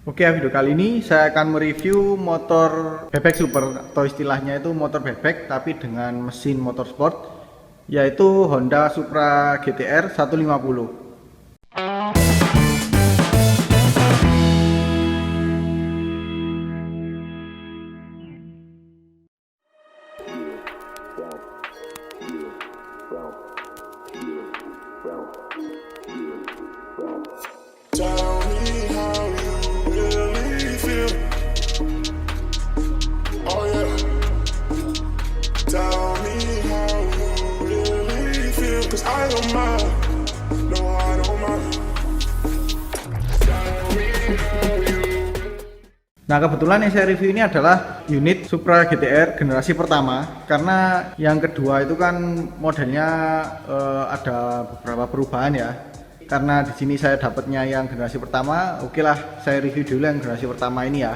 Oke, video kali ini saya akan mereview motor bebek super atau istilahnya itu motor bebek tapi dengan mesin motorsport, yaitu Honda Supra GT-R 150. Tell me how you really feel. Oh yeah. Tell me how you really feel. 'Cause I don't mind. No, I don't mind. Tell me how you. Nah, kebetulan yang saya review ini adalah unit Supra GT-R generasi pertama, karena yang kedua itu kan modelnya ada beberapa perubahan ya. Karena di sini saya dapatnya yang generasi pertama, oke lah saya review dulu yang generasi pertama ini ya.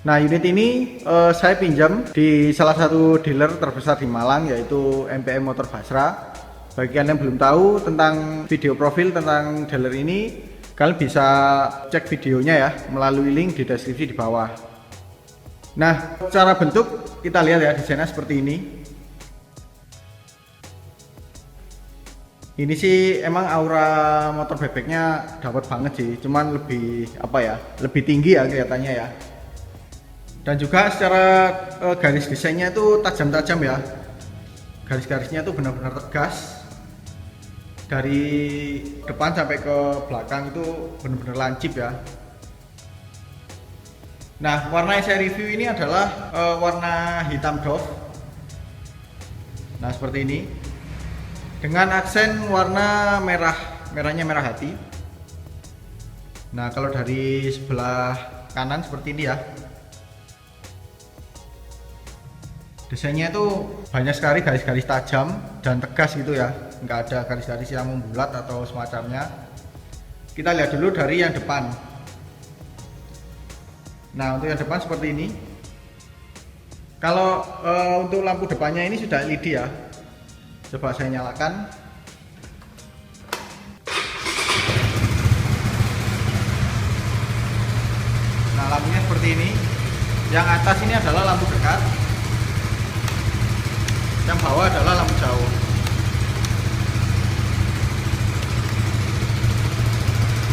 Nah, unit ini saya pinjam di salah satu dealer terbesar di Malang, yaitu MPM Motor Basra. Bagi kalian yang belum tahu tentang video profil tentang dealer ini, kalian bisa cek videonya ya melalui link di deskripsi di bawah. Nah, secara bentuk kita lihat ya, desainnya seperti ini. Ini sih emang aura motor bebeknya dapat banget sih, cuman lebih apa ya, lebih tinggi ya kelihatannya ya. Dan juga secara garis desainnya itu tajam-tajam ya. Garis-garisnya itu benar-benar tegas. Dari depan sampai ke belakang itu benar-benar lancip ya. Nah, warna yang saya review ini adalah warna hitam doff. Nah, seperti ini. Dengan aksen warna merah, merahnya merah hati. Nah, kalau dari sebelah kanan seperti ini ya. Desainnya itu banyak sekali garis-garis tajam dan tegas gitu ya. Nggak ada garis-garis yang membulat atau semacamnya. Kita lihat dulu dari yang depan. Nah, untuk yang depan seperti ini. Kalau untuk lampu depannya ini sudah LED ya. Coba saya nyalakan. Nah, lampunya seperti ini. Yang atas ini adalah lampu dekat. Yang bawah adalah lampu jauh.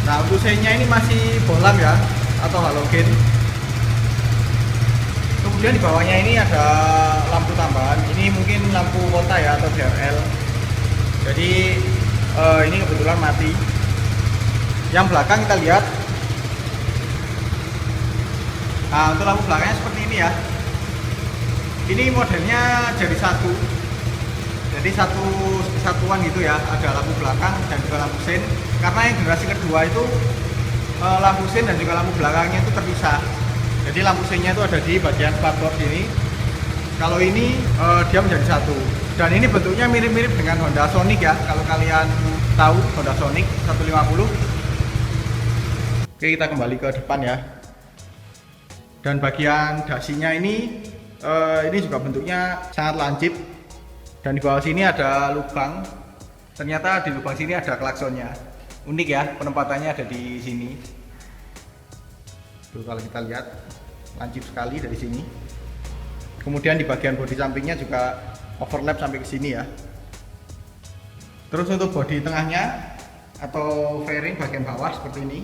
Nah, untuk seinnya ini masih bolam ya, atau halogen. Kemudian di bawahnya ini ada lampu tambahan. Ini mungkin lampu kota ya atau DRL. Jadi ini kebetulan mati. Yang belakang kita lihat. Nah, untuk lampu belakangnya seperti ini ya. Ini modelnya jadi satu. Jadi satu kesatuan gitu ya. Ada lampu belakang dan juga lampu sen. Karena yang generasi kedua itu lampu sen dan juga lampu belakangnya itu terpisah. Jadi lampu sennya itu ada di bagian spakbor sini. Kalau ini dia menjadi satu. Dan ini bentuknya mirip-mirip dengan Honda Sonic ya. Kalau kalian tahu Honda Sonic 150. Oke, kita kembali ke depan ya. Dan bagian dasinya ini juga bentuknya sangat lancip. Dan di bawah sini ada lubang. Ternyata di lubang sini ada klaksonnya. Unik ya, penempatannya ada di sini. Tuh, kalau kita lihat lancip sekali dari sini. Kemudian di bagian bodi sampingnya juga overlap sampai ke sini ya. Terus untuk bodi tengahnya atau fairing bagian bawah seperti ini.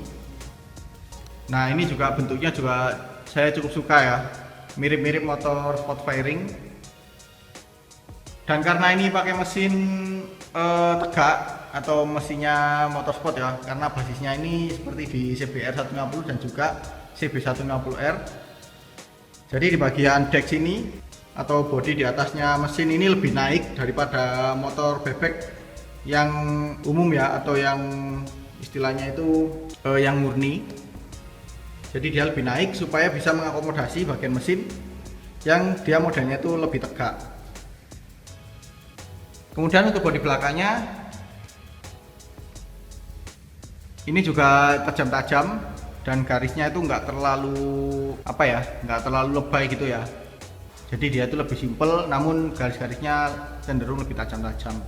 Nah, ini juga bentuknya juga saya cukup suka ya. Mirip-mirip motor sport fairing. Dan karena ini pakai mesin tegak atau mesinnya motorsport ya, karena basisnya ini seperti di CBR 150 dan juga CB150R. Jadi di bagian deck sini atau bodi di atasnya mesin ini lebih naik daripada motor bebek yang umum ya, atau yang istilahnya itu yang murni. Jadi dia lebih naik supaya bisa mengakomodasi bagian mesin yang dia modelnya itu lebih tegak. Kemudian untuk bodi belakangnya ini juga tajam-tajam dan garisnya itu nggak terlalu nggak terlalu lebay gitu ya. Jadi dia itu lebih simpel, namun garis-garisnya cenderung lebih tajam-tajam.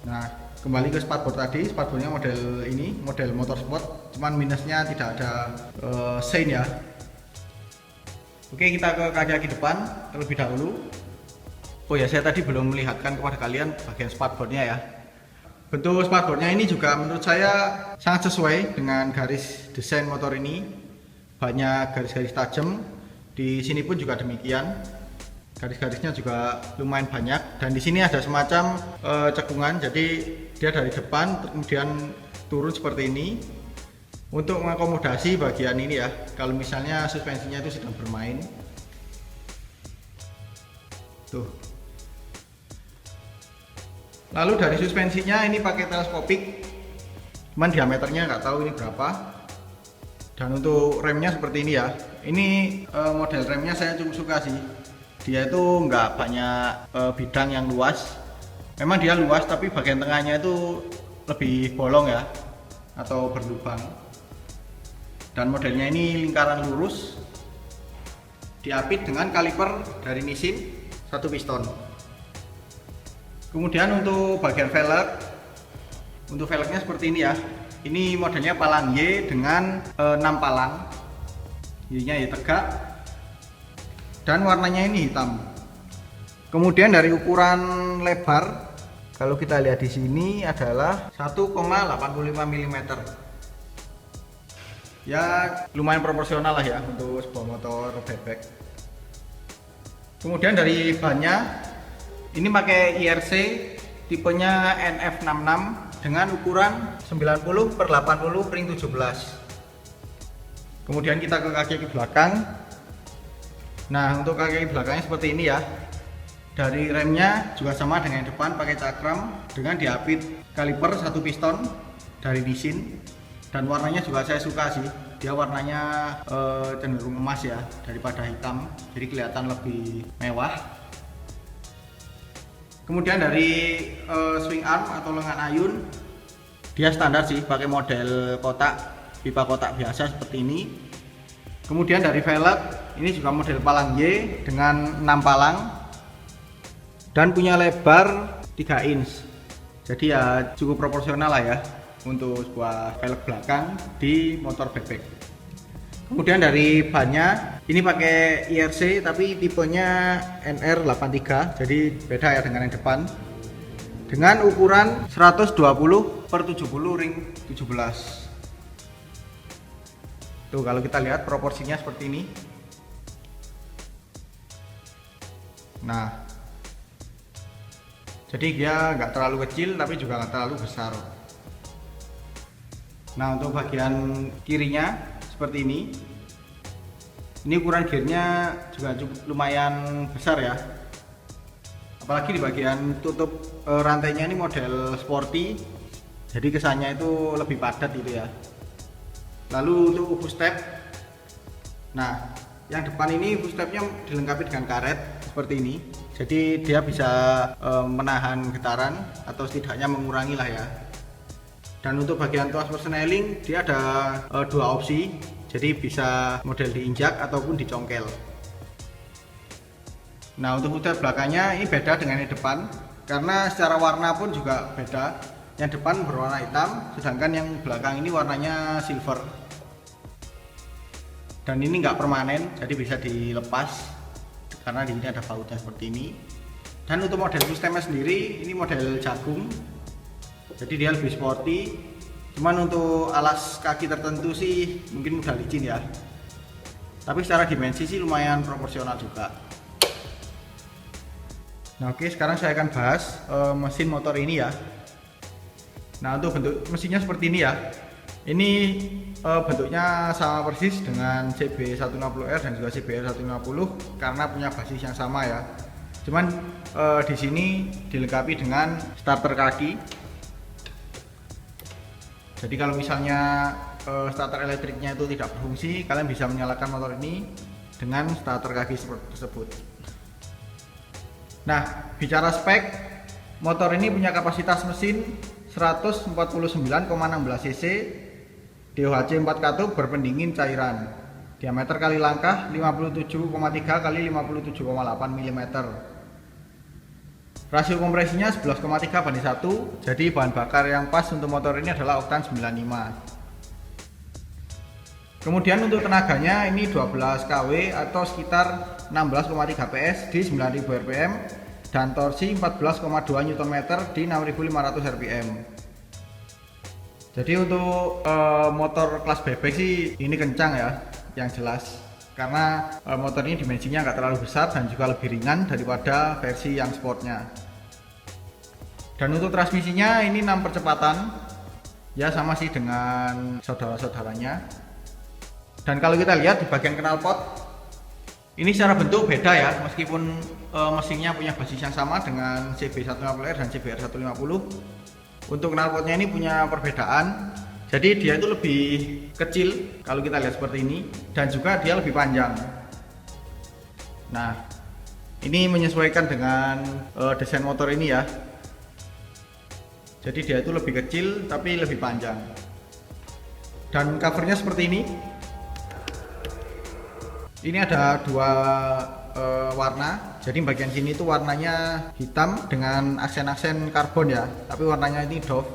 Nah, Kembali ke spakbor tadi, spakbornya model ini, model motorsport, cuman minusnya tidak ada sein ya. Oke, kita ke kaki depan terlebih dahulu. Oh ya, saya tadi belum melihatkan kepada kalian bagian spakbornya ya. Bentuk spakbornya ini juga menurut saya sangat sesuai dengan garis desain motor ini. Banyak garis-garis tajam. Di sini pun juga demikian. Garis-garisnya juga lumayan banyak, dan di sini ada semacam cekungan, jadi dia dari depan kemudian turun seperti ini untuk mengakomodasi bagian ini ya, kalau misalnya suspensinya itu sedang bermain tuh. Lalu dari suspensinya ini pakai teleskopik, cuman diameternya nggak tahu ini berapa. Dan untuk remnya seperti ini ya, ini model remnya saya cukup suka sih. Dia itu nggak banyak bidang yang luas. Memang dia luas, tapi bagian tengahnya itu lebih bolong ya, atau berlubang. Dan modelnya ini lingkaran lurus, diapit dengan kaliper dari Nissin 1 piston. Kemudian untuk bagian velg, untuk velgnya seperti ini ya. Ini modelnya palang Y dengan 6 palang. Y-nya ya tegak, dan warnanya ini hitam. Kemudian dari ukuran lebar, kalau kita lihat di sini adalah 1,85 mm. Ya lumayan proporsional lah ya untuk sebuah motor bebek. Kemudian dari bannya, ini pakai IRC tipenya NF66 dengan ukuran 90/80/17. Kemudian kita ke kaki belakang. Nah, untuk kaki belakangnya seperti ini ya. Dari remnya juga sama dengan yang depan, pakai cakram dengan diapit kaliper 1 piston dari Nissin. Dan warnanya juga saya suka sih. Dia warnanya cenderung emas ya daripada hitam, jadi kelihatan lebih mewah. Kemudian dari swing arm atau lengan ayun, dia standar sih, pakai model kotak, pipa kotak biasa seperti ini. Kemudian dari velg, ini juga model palang Y dengan 6 palang dan punya lebar 3 inch. Jadi ya cukup proporsional lah ya untuk sebuah velg belakang di motor bebek. Kemudian dari bannya, ini pakai IRC tapi tipenya NR83, jadi beda ya dengan yang depan. Dengan ukuran 120/70 ring 17. Tuh, kalau kita lihat proporsinya seperti ini. Nah, jadi dia nggak terlalu kecil tapi juga nggak terlalu besar. Nah, untuk bagian kirinya seperti ini. Ini ukuran gearnya juga cukup lumayan besar ya. Apalagi di bagian tutup rantainya ini model sporty. Jadi kesannya itu lebih padat gitu ya. Lalu untuk footstep, nah yang depan ini footstepnya dilengkapi dengan karet seperti ini, jadi dia bisa menahan getaran atau setidaknya mengurangi lah ya. Dan untuk bagian tuas persneling dia ada 2 opsi, jadi bisa model diinjak ataupun dicongkel. Nah, untuk footstep belakangnya ini beda dengan yang depan karena secara warna pun juga beda. Yang depan berwarna hitam, sedangkan yang belakang ini warnanya silver. Dan ini nggak permanen, jadi bisa dilepas karena di sini ada bautnya seperti ini. Dan untuk model sistemnya sendiri, ini model jagung, jadi dia lebih sporty. Cuman untuk alas kaki tertentu sih mungkin mudah licin ya. Tapi secara dimensi sih lumayan proporsional juga. Nah, oke, sekarang saya akan bahas mesin motor ini ya. Nah, untuk bentuk mesinnya seperti ini ya. Ini bentuknya sama persis dengan CB150R dan juga CBR150 karena punya basis yang sama ya. Cuman di sini dilengkapi dengan starter kaki. Jadi kalau misalnya starter elektriknya itu tidak berfungsi, kalian bisa menyalakan motor ini dengan starter kaki seperti tersebut. Nah, bicara spek, motor ini punya kapasitas mesin 149,16 cc, DOHC 4 katup berpendingin cairan, diameter kali langkah 57,3 kali 57,8 mm. Rasio kompresinya 11,3:1. Jadi bahan bakar yang pas untuk motor ini adalah oktan 95. Kemudian untuk tenaganya ini 12 kW atau sekitar 16,3 PS di 9000 rpm dan torsi 14,2 Nm di 6500 rpm. Jadi untuk motor kelas bebek sih ini kencang ya, yang jelas. Karena motor ini dimensinya nggak terlalu besar dan juga lebih ringan daripada versi yang sportnya. Dan untuk transmisinya ini 6 percepatan, ya sama sih dengan saudara-saudaranya. Dan kalau kita lihat di bagian knalpot, ini secara bentuk beda ya, meskipun mesinnya punya basis yang sama dengan CB150R dan CBR150. Untuk knalpotnya ini punya perbedaan, jadi dia itu lebih kecil kalau kita lihat seperti ini, dan juga dia lebih panjang. Nah, ini menyesuaikan dengan desain motor ini ya. Jadi dia itu lebih kecil tapi lebih panjang. Dan covernya seperti ini. Ini ada dua warna. Jadi bagian sini itu warnanya hitam dengan aksen-aksen karbon ya, tapi warnanya ini doff.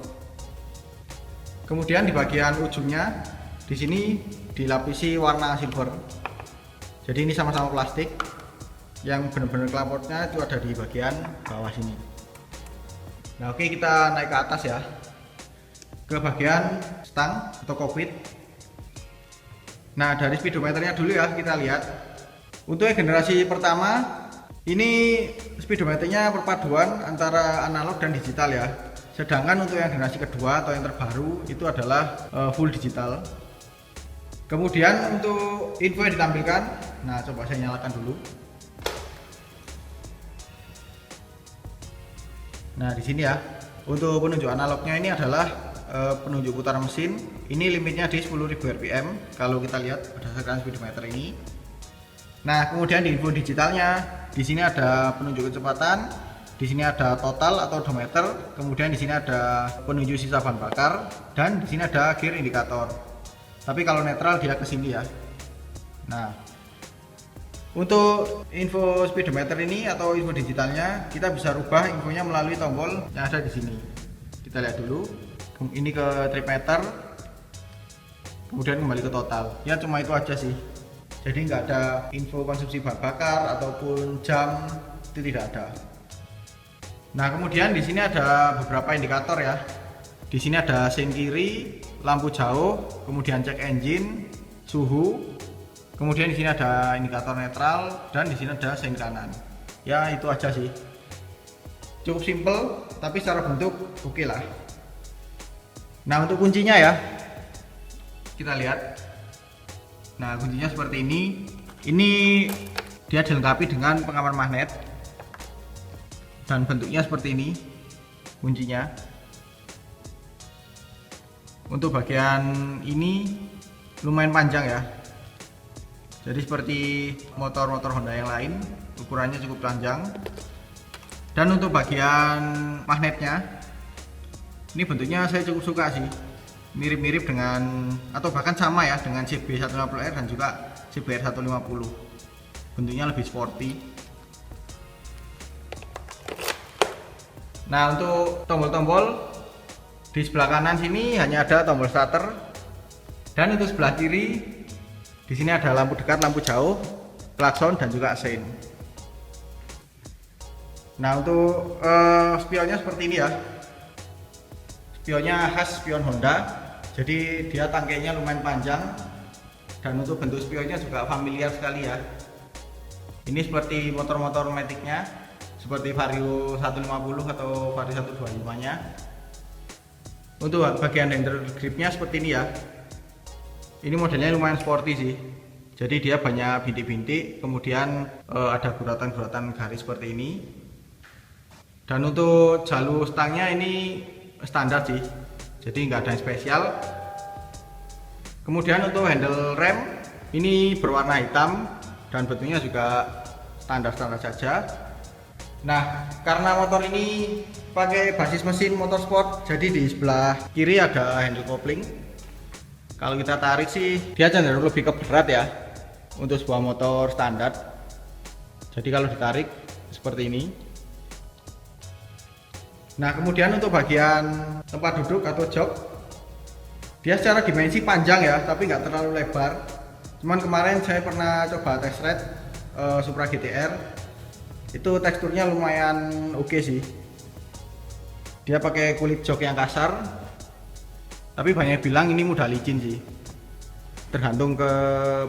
Kemudian di bagian ujungnya di sini dilapisi warna silver. Jadi ini sama-sama plastik. Yang benar-benar knalpotnya itu ada di bagian bawah sini. Nah, oke, kita naik ke atas ya, ke bagian stang atau kokpit. Nah, dari speedometernya dulu ya, kita lihat. Untuk yang generasi pertama ini speedometernya perpaduan antara analog dan digital ya. Sedangkan untuk yang generasi kedua atau yang terbaru itu adalah full digital. Kemudian untuk info yang ditampilkan, nah coba saya nyalakan dulu. Nah, di sini ya, untuk penunjuk analognya ini adalah penunjuk putaran mesin. Ini limitnya di 10.000 rpm kalau kita lihat berdasarkan speedometer ini. Nah, kemudian di info digitalnya, di sini ada penunjuk kecepatan, di sini ada total atau odometer, kemudian di sini ada penunjuk sisa bahan bakar, dan di sini ada gear indikator. Tapi kalau netral dia ke sini ya. Nah, untuk info speedometer ini atau info digitalnya kita bisa rubah infonya melalui tombol yang ada di sini. Kita lihat dulu. Ini ke trip meter, kemudian kembali ke total. Ya cuma itu aja sih. Jadi nggak ada info konsumsi bahan bakar ataupun jam, itu tidak ada. Nah, kemudian di sini ada beberapa indikator ya. Di sini ada sein kiri, lampu jauh, kemudian cek engine, suhu. Kemudian di sini ada indikator netral dan di sini ada sein kanan. Ya itu aja sih. Cukup simple, tapi secara bentuk oke lah. Nah, untuk kuncinya ya, kita lihat. Nah, kuncinya seperti ini. Ini dia dilengkapi dengan pengaman magnet dan bentuknya seperti ini kuncinya. Untuk bagian ini lumayan panjang ya. Jadi seperti motor-motor Honda yang lain, ukurannya cukup panjang. Dan untuk bagian magnetnya, ini bentuknya saya cukup suka sih, mirip-mirip dengan atau bahkan sama ya dengan CB150R dan juga CBR150. Bentuknya lebih sporty. Nah, untuk tombol-tombol di sebelah kanan sini hanya ada tombol starter, dan untuk sebelah kiri di sini ada lampu dekat, lampu jauh, klakson dan juga sein. Nah, untuk spionnya seperti ini ya. Spionnya khas spion Honda, jadi dia tangkainya lumayan panjang, dan untuk bentuk spionnya juga familiar sekali ya. Ini seperti motor-motor maticnya, seperti Vario 150 atau Vario 125 nya. Untuk bagian handle gripnya seperti ini ya. Ini modelnya lumayan sporty sih, jadi dia banyak bintik-bintik, kemudian ada guratan-guratan garis seperti ini. Dan untuk jalur stangnya ini standar sih, jadi nggak ada yang spesial. Kemudian untuk handle rem ini berwarna hitam dan bentuknya juga standar-standar saja. Nah, karena motor ini pakai basis mesin motorsport, jadi di sebelah kiri ada handle kopling. Kalau kita tarik sih dia cenderung lebih ke berat ya untuk sebuah motor standar. Jadi kalau ditarik seperti ini. Nah kemudian untuk bagian tempat duduk atau jok, dia secara dimensi panjang ya, tapi nggak terlalu lebar. Cuman kemarin saya pernah coba test ride Supra GTR, itu teksturnya lumayan oke sih. Dia pakai kulit jok yang kasar, tapi banyak bilang ini mudah licin sih. Tergantung ke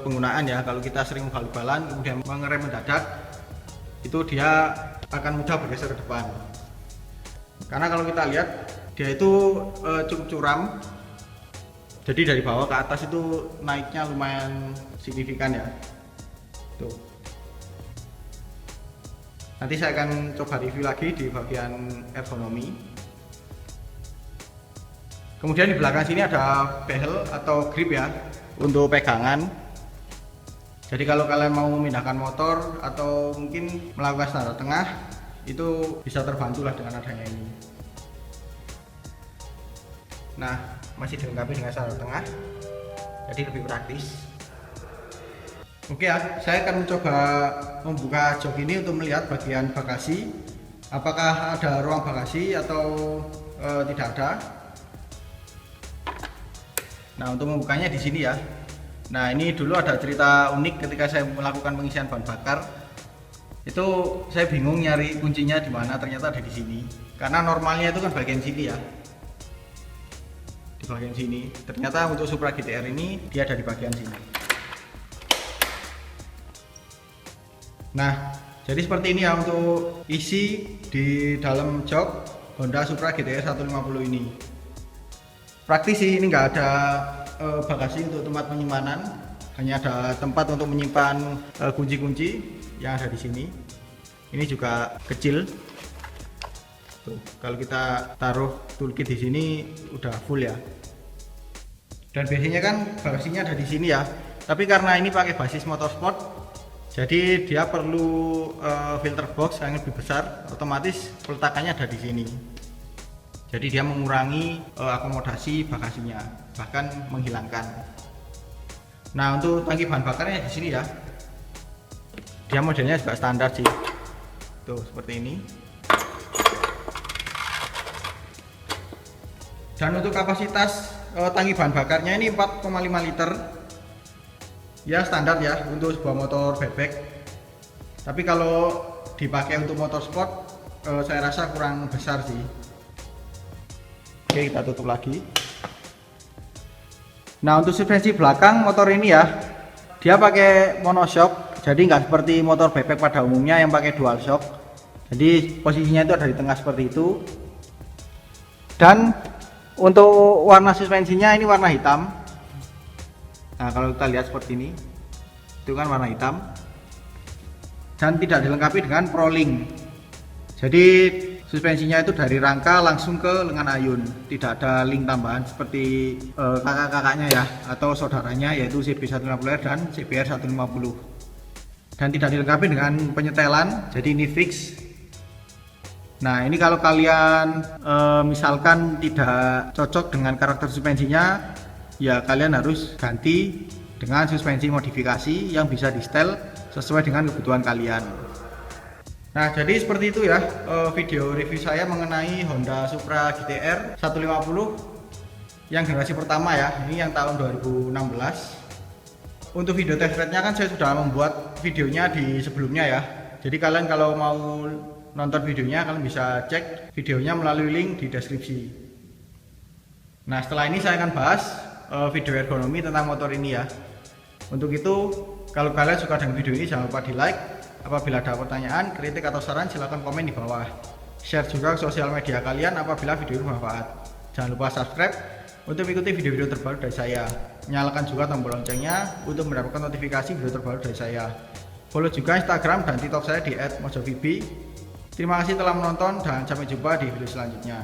penggunaan ya. Kalau kita sering ugal-ugalan kemudian mengerem mendadak, itu dia akan mudah bergeser ke depan. Karena kalau kita lihat dia itu cukup curam, jadi dari bawah ke atas itu naiknya lumayan signifikan ya. Tuh. Nanti saya akan coba review lagi di bagian ergonomi. Kemudian di belakang sini ada behel atau grip ya, untuk pegangan. Jadi kalau kalian mau memindahkan motor atau mungkin melakukan standar tengah, itu bisa terbantulah dengan adanya ini. Nah, masih dilengkapi dengan standar tengah, jadi lebih praktis. Oke ya, saya akan mencoba membuka jok ini untuk melihat bagian bagasi, apakah ada ruang bagasi atau tidak ada. Nah, untuk membukanya di sini ya. Nah, ini dulu ada cerita unik ketika saya melakukan pengisian bahan bakar. Itu saya bingung nyari kuncinya di mana, ternyata ada di sini. Karena normalnya itu kan bagian sini ya. Di bagian sini. Ternyata untuk Supra GTR ini dia ada di bagian sini. Nah, jadi seperti ini ya untuk isi di dalam jok Honda Supra GTR 150 ini. Praktis sih, ini nggak ada bagasi untuk tempat penyimpanan, hanya ada tempat untuk menyimpan kunci-kunci yang ada di sini. Ini juga kecil. Tuh, kalau kita taruh toolkit di sini udah full ya. Dan biasanya kan bagasinya ada di sini ya. Tapi karena ini pakai basis motorsport, jadi dia perlu filter box yang lebih besar, otomatis peletakannya ada di sini. Jadi dia mengurangi akomodasi bagasinya, bahkan menghilangkan. Nah, untuk tangki bahan bakarnya di sini ya. Dia modelnya juga standar sih. Tuh, seperti ini. Dan untuk kapasitas tangki bahan bakarnya ini 4,5 liter. Ya standar ya untuk sebuah motor bebek. Tapi kalau dipakai untuk motor sport, saya rasa kurang besar sih. Oke, kita tutup lagi. Nah, untuk suspensi belakang motor ini ya, dia pakai monoshock, jadi nggak seperti motor bebek pada umumnya yang pakai dual shock. Jadi posisinya itu ada di tengah seperti itu. Dan untuk warna suspensinya ini warna hitam. Nah, kalau kita lihat seperti ini, itu kan warna hitam. Dan tidak dilengkapi dengan proling. Jadi suspensinya itu dari rangka langsung ke lengan ayun, tidak ada link tambahan seperti kakak-kakaknya ya atau saudaranya, yaitu CB150R dan CBR150. Dan tidak dilengkapi dengan penyetelan, jadi ini fix. Nah, ini kalau kalian misalkan tidak cocok dengan karakter suspensinya, ya kalian harus ganti dengan suspensi modifikasi yang bisa di setel sesuai dengan kebutuhan kalian. Nah, jadi seperti itu ya video review saya mengenai Honda Supra GTR 150 yang generasi pertama ya, ini yang tahun 2016. Untuk video test ride-nya kan saya sudah membuat videonya di sebelumnya ya. Jadi kalian kalau mau nonton videonya, kalian bisa cek videonya melalui link di deskripsi. Nah, setelah ini saya akan bahas video ergonomi tentang motor ini ya. Untuk itu, kalau kalian suka dengan video ini, jangan lupa di like. Apabila ada pertanyaan, kritik atau saran, silahkan komen di bawah. Share juga ke sosial media kalian apabila video ini bermanfaat. Jangan lupa subscribe untuk mengikuti video-video terbaru dari saya. Nyalakan juga tombol loncengnya untuk mendapatkan notifikasi video terbaru dari saya. Follow juga Instagram dan TikTok saya di @mojovibi. Terima kasih telah menonton dan sampai jumpa di video selanjutnya.